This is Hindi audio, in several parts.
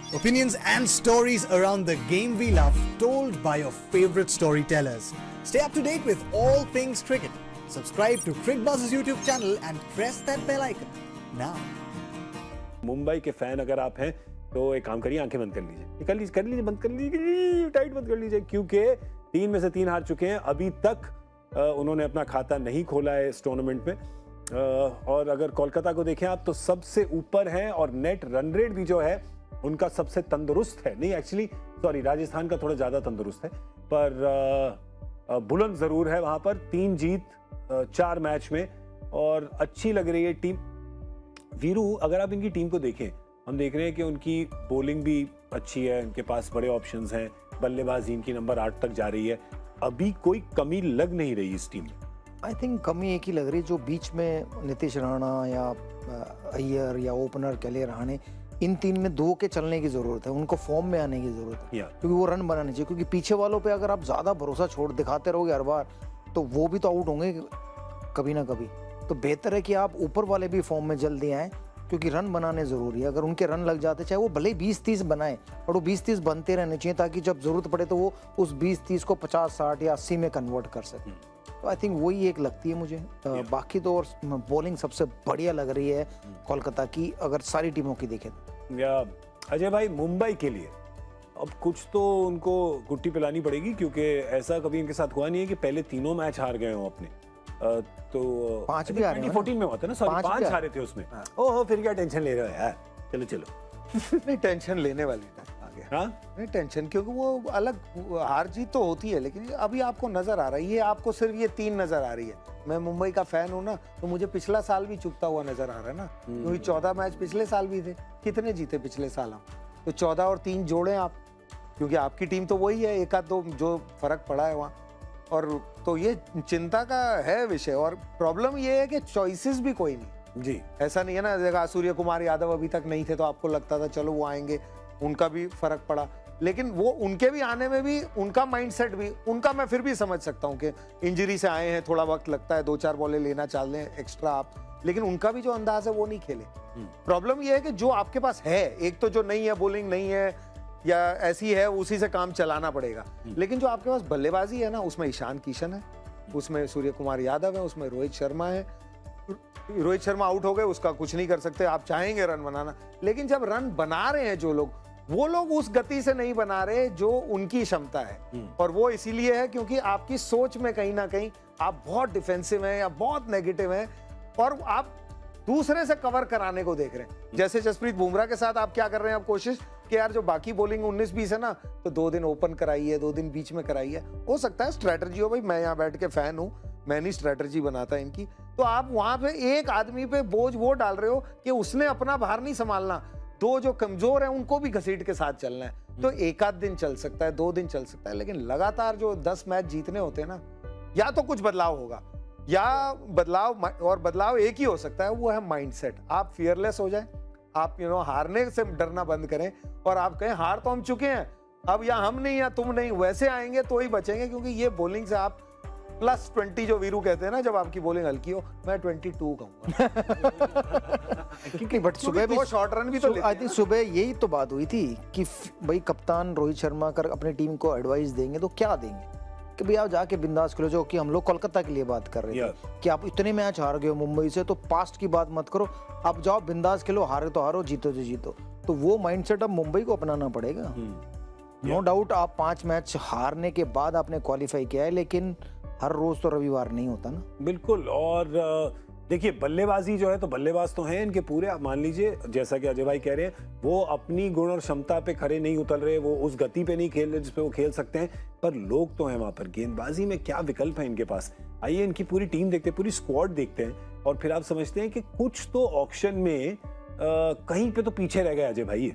Opinions and stories around the game we love, told by your favorite storytellers. Stay up to date with all things cricket. Subscribe to CricBuzz's YouTube channel and press that bell icon now. Mumbai के फैन अगर आप हैं तो एक काम करिए, आंखें बंद कर लीजिए, बंद कर लीजिए, टाइट बंद कर लीजिए, क्योंकि 3 में से 3 हार चुके हैं। अभी तक उन्होंने अपना खाता नहीं खोला है इस टूर्नामेंट में। और अगर कोलकाता को देखें आप तो सबसे ऊपर हैं और नेट रन रेट भी जो है उनका सबसे तंदुरुस्त है। नहीं, एक्चुअली सॉरी, राजस्थान का थोड़ा ज्यादा तंदुरुस्त है, पर बुलंद जरूर है वहां पर। 3 जीत 4 मैच में और अच्छी लग रही है टीम। वीरू, अगर आप इनकी टीम को देखें, हम देख रहे हैं कि उनकी बॉलिंग भी अच्छी है, उनके पास बड़े ऑप्शंस हैं, बल्लेबाजी इनकी नंबर 8 तक जा रही है। अभी कोई कमी लग नहीं रही इस टीम में। आई थिंक कमी एक ही लग रही है, जो बीच में नीतीश राणा या अय्यर या ओपनर के लिए रहाणे, इन 3 में 2 के चलने की जरूरत है, उनको फॉर्म में आने की जरूरत है, क्योंकि वो रन बनाने चाहिए। क्योंकि पीछे वालों पे अगर आप ज्यादा भरोसा छोड़ दिखाते रहोगे हर बार, तो वो भी तो आउट होंगे कभी ना कभी। तो बेहतर है कि आप ऊपर वाले भी फॉर्म में जल्दी आए, क्योंकि रन बनाने जरूरी है। अगर उनके रन लग जाते, चाहे वो भले ही 20-30 बनाए, और वो 20-30 बनते रहने चाहिए, ताकि जब जरूरत पड़े तो वो उस 20-30 को 50-60 या 80 में कन्वर्ट कर सके। तो आई थिंक वही एक लगती है मुझे। बाकी तो और बॉलिंग सबसे बढ़िया लग रही है कोलकाता की, अगर सारी टीमों की देखें। अजय भाई, मुंबई के लिए अब कुछ तो उनको गुट्टी पिलानी पड़ेगी, क्योंकि ऐसा कभी इनके साथ हुआ नहीं है कि पहले तीनों मैच हार गए हों अपने। तो 5 भी हारे, 2014 में हुआ था ना, सॉरी 5 हारे थे उसमें। ओहो, फिर क्या टेंशन ले रहे हो यार, चलो नहीं, टेंशन लेने वाली है आगे। हाँ, नहीं टेंशन, क्योंकि वो अलग हार जीत तो होती है, लेकिन अभी आपको नजर आ रहा है, ये आपको सिर्फ ये 3 नजर आ रही है। मैं मुंबई का फैन हूँ ना, तो मुझे पिछला साल भी चुकता हुआ नजर आ रहा है ना, क्योंकि 14 मैच पिछले साल भी थे। कितने जीते पिछले साल हम? तो 14 और 3 जोड़े आप, क्योंकि आपकी टीम तो वही है, 1-2 जो फर्क पड़ा है वहाँ। और तो ये चिंता का है विषय। और प्रॉब्लम ये है कि चॉइसेस भी कोई नहीं जी। ऐसा नहीं है ना, जगह सूर्य कुमार यादव अभी तक नहीं थे तो आपको लगता था चलो वो आएंगे, उनका भी फर्क पड़ा। लेकिन वो उनके भी आने में भी उनका माइंडसेट भी, उनका मैं फिर भी समझ सकता हूँ कि इंजरी से आए हैं, थोड़ा वक्त लगता है, 2-4 बॉलें लेना चाह लें एक्स्ट्रा आप, लेकिन उनका भी जो अंदाज है वो नहीं खेले। प्रॉब्लम ये है कि जो आपके पास है, एक तो जो नहीं है, बॉलिंग नहीं है या ऐसी है, उसी से काम चलाना पड़ेगा। लेकिन जो आपके पास बल्लेबाजी है ना, उसमें ईशान किशन है, उसमें सूर्य कुमार यादव है, उसमें रोहित शर्मा है। रोहित शर्मा आउट हो गए, उसका कुछ नहीं कर सकते, आप चाहेंगे रन बनाना, लेकिन जब रन बना रहे हैं जो लोग, वो लोग उस गति से नहीं बना रहे जो उनकी क्षमता है। और वो इसीलिए है क्योंकि आपकी सोच में कहीं ना कहीं आप बहुत डिफेंसिव हैं या बहुत नेगेटिव हैं, और आप दूसरे से कवर कराने को देख रहे हैं। जैसे जसप्रीत बुमराह के साथ आप क्या कर रहे हैं, आप कोशिश कि यार जो बाकी बॉलिंग 19-20 है ना, तो 2 दिन ओपन कराइए, 2 दिन बीच में कराइए। हो सकता है स्ट्रेटजी हो, भाई मैं यहाँ बैठ के फैन हूँ, मैं नहीं स्ट्रेटजी बनाता इनकी। तो आप वहां पे एक आदमी पे बोझ वो डाल रहे हो कि उसने अपना भार नहीं संभालना, 2 जो कमजोर है उनको भी घसीट के साथ चलना है। तो 1 आध दिन चल सकता है, 2 दिन चल सकता है, लेकिन लगातार जो 10 मैच जीतने होते हैं ना, या तो कुछ बदलाव होगा, या बदलाव एक ही हो सकता है, वो है माइंडसेट। आप फियरलेस हो जाए, आप हारने से डरना बंद करें, और आप कहें हार तो हम चुके हैं, अब या हम नहीं या तुम नहीं, वैसे आएंगे तो ही बचेंगे। क्योंकि ये बॉलिंग से आप +20 जो वीरू कहते हैं ना, जब आपकी बॉलिंग हल्की हो, मैं 22 कहूंगा। क्योंकि बट सुबह भी शॉर्ट रन भी तो आई थिंक सुबह यही तो बात हुई थी कि भाई कप्तान रोहित शर्मा कर अपनी टीम को एडवाइस देंगे तो क्या देंगे, कि भाई आप जाके बिंदास खेलो। जो कि हम लोग कोलकाता के लिए बात कर रहे थे कि आप इतने मैच हार गए हो मुंबई से, तो पास्ट की बात मत करो, आप जाओ बिंदास खेलो, हारे तो हारो, जीतो तो जीतो। तो वो माइंडसेट अब मुंबई को अपनाना पड़ेगा। नो डाउट आप 5 मैच हारने के बाद आपने क्वालिफाई किया है, लेकिन हर रोज तो रविवार नहीं होता ना। बिल्कुल। और देखिए, बल्लेबाजी जो है, तो बल्लेबाज तो हैं इनके पूरे, आप मान लीजिए, जैसा कि अजय भाई कह रहे हैं, वो अपनी गुण और क्षमता पे खरे नहीं उतर रहे, वो उस गति पे नहीं खेल रहे जिस पे वो खेल सकते हैं, पर लोग तो हैं वहां पर। गेंदबाजी में क्या विकल्प है इनके पास? आइए इनकी पूरी टीम देखते हैं, पूरी स्क्वाड देखते हैं, और फिर आप समझते हैं कि कुछ तो ऑक्शन में कहीं पे तो पीछे रह गए अजय भाई।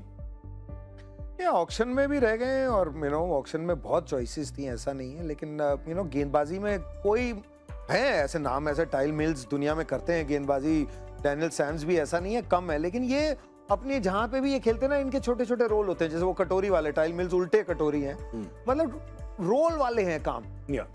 ये ऑक्शन में भी रह गए, और ऑक्शन में बहुत चॉइसेस थी, ऐसा नहीं है। लेकिन गेंदबाजी में कोई है ऐसे नाम, ऐसे टाइल मिल्स दुनिया में करते हैं गेंदबाजी, डैनियल सैम्स भी, ऐसा नहीं है कम है। लेकिन ये अपनी जहां पे भी ये खेलते ना, इनके छोटे छोटे रोल होते हैं, जैसे वो कटोरी वाले, टाइल मिल्स उल्टे कटोरी हैं, मतलब रोल वाले हैं काम।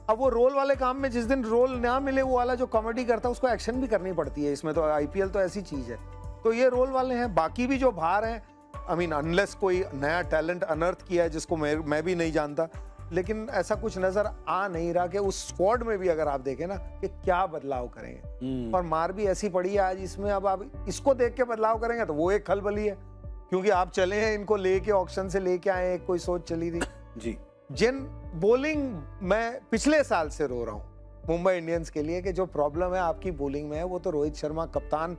अब वो रोल वाले काम में जिस दिन रोल ना मिले, वो वाला जो कॉमेडी करता है उसको एक्शन भी करनी पड़ती है। इसमें तो IPL तो ऐसी चीज है, तो ये रोल वाले हैं। बाकी भी जो बाहर हैं, आई मीन अनलेस कोई नया टैलेंट अनर्थ किया है जिसको मैं भी नहीं जानता, लेकिन ऐसा कुछ नजर आ नहीं रहा कि उस स्क्वाड में भी अगर आप देखें ना कि क्या बदलाव करेंगे। और मार भी ऐसी पड़ी है आज इसमें, अब आप इसको देख के बदलाव करेंगे तो वो एक खलबली है, क्योंकि आप चले हैं इनको लेके ऑक्शन से लेके आए, एक कोई सोच चली थी जी। जिन बॉलिंग मैं पिछले साल से रो रहा हूँ मुंबई इंडियंस के लिए कि जो प्रॉब्लम है आपकी बॉलिंग में है, वो तो रोहित शर्मा कप्तान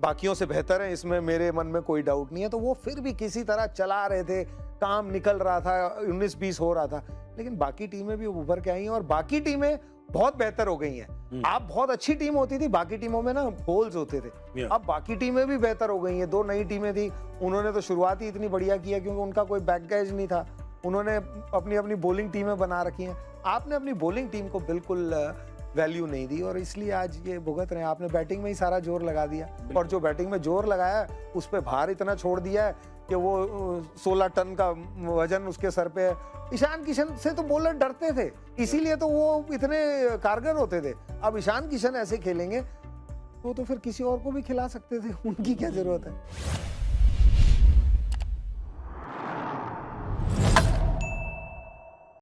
बाकियों से बेहतर है, इसमें मेरे मन में कोई डाउट नहीं है, तो वो फिर भी किसी तरह चला रहे थे, काम निकल रहा था, 19-20 हो रहा था, लेकिन बाकी टीमें भी उभर के आई हैं और बाकी टीमें बहुत बेहतर हो गई हैं। आप बहुत अच्छी टीम होती थी, बाकी टीमों में ना होल्स होते थे, अब बाकी टीमें भी बेहतर हो गई हैं। 2 नई टीमें थी, उन्होंने तो शुरुआत ही इतनी बढ़िया की है क्योंकि उनका कोई बैकगेज नहीं था, उन्होंने अपनी अपनी बॉलिंग टीमें बना रखी हैं। आपने अपनी बॉलिंग टीम को बिल्कुल वैल्यू नहीं दी और इसलिए आज ये भुगत रहे हैं। आपने बैटिंग में ही सारा जोर लगा दिया और जो बैटिंग में जोर लगाया उस पर भार इतना छोड़ दिया है कि वो 16 टन का वजन उसके सर पे है। ईशान किशन से तो बॉलर डरते थे, इसीलिए तो वो इतने कारगर होते थे। अब ईशान किशन ऐसे खेलेंगे तो फिर किसी और को भी खिला सकते थे, उनकी क्या जरूरत है।